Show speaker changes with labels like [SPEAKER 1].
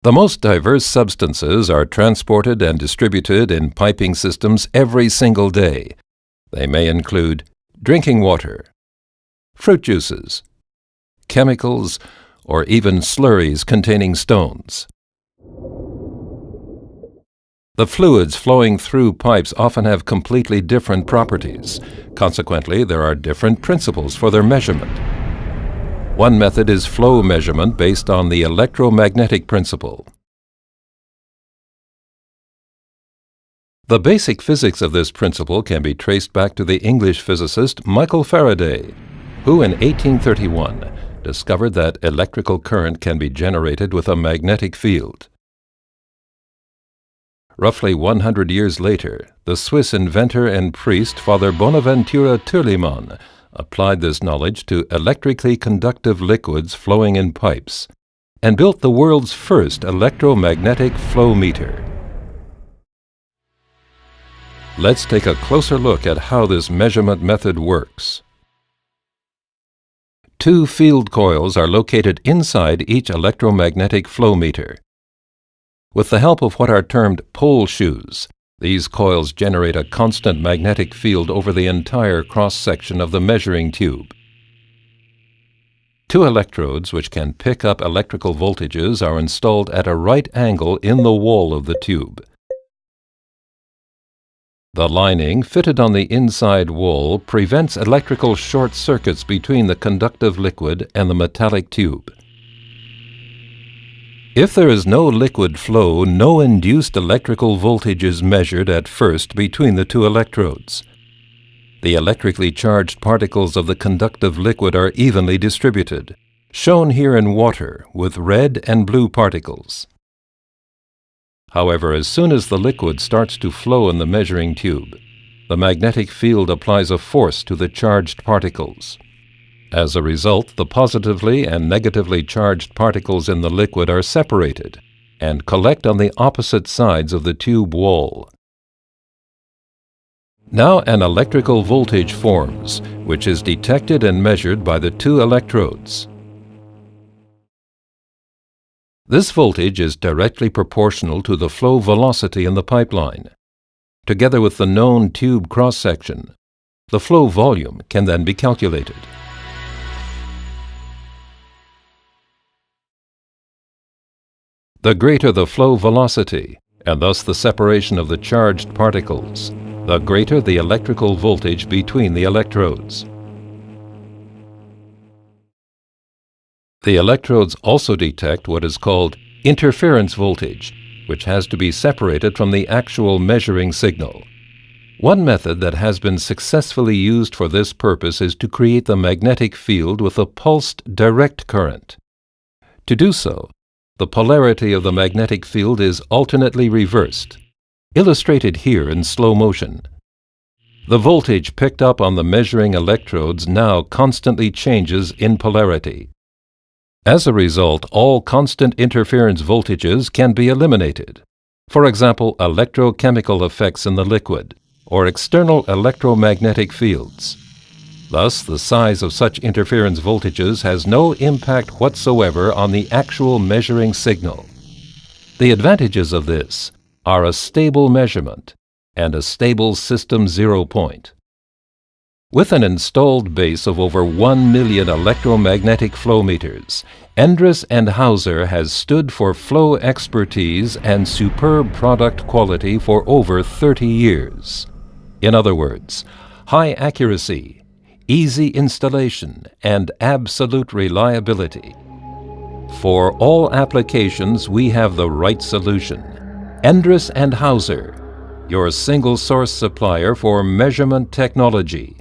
[SPEAKER 1] The most diverse substances are transported and distributed in piping systems every single day. They may include drinking water, fruit juices, chemicals, or even slurries containing stones. The fluids flowing through pipes often have completely different properties. Consequently, there are different principles for their measurement. One method is flow measurement based on the electromagnetic principle. The basic physics of this principle can be traced back to the English physicist Michael Faraday, who in 1831 discovered that electrical current can be generated with a magnetic field. Roughly 100 years later, the Swiss inventor and priest Father Bonaventura Turlimann applied this knowledge to electrically conductive liquids flowing in pipes and built the world's first electromagnetic flowmeter. Let's take a closer look at how this measurement method works. Two field coils are located inside each electromagnetic flowmeter. With the help of what are termed pole shoes, these coils generate a constant magnetic field over the entire cross-section of the measuring tube. Two electrodes which can pick up electrical voltages are installed at a right angle in the wall of the tube. The lining fitted on the inside wall prevents electrical short circuits between the conductive liquid and the metallic tube. If there is no liquid flow, no induced electrical voltage is measured at first between the two electrodes. The electrically charged particles of the conductive liquid are evenly distributed, shown here in water with red and blue particles. However, as soon as the liquid starts to flow in the measuring tube, the magnetic field applies a force to the charged particles. As a result, the positively and negatively charged particles in the liquid are separated and collect on the opposite sides of the tube wall. Now an electrical voltage forms, which is detected and measured by the two electrodes. This voltage is directly proportional to the flow velocity in the pipeline. Together with the known tube cross-section, the flow volume can then be calculated. The greater the flow velocity, and thus the separation of the charged particles, the greater the electrical voltage between the electrodes. The electrodes also detect what is called interference voltage, which has to be separated from the actual measuring signal. One method that has been successfully used for this purpose is to create the magnetic field with a pulsed direct current. To do so, the polarity of the magnetic field is alternately reversed, illustrated here in slow motion. The voltage picked up on the measuring electrodes now constantly changes in polarity. As a result, all constant interference voltages can be eliminated. For example, electrochemical effects in the liquid, or external electromagnetic fields. Thus, the size of such interference voltages has no impact whatsoever on the actual measuring signal. The advantages of this are a stable measurement and a stable system zero point. With an installed base of over 1 million electromagnetic flow meters, Endress & Hauser has stood for flow expertise and superb product quality for over 30 years. In other words, high accuracy, easy installation, and absolute reliability. For all applications, we have the right solution. Endress & Hauser, your single source supplier for measurement technology.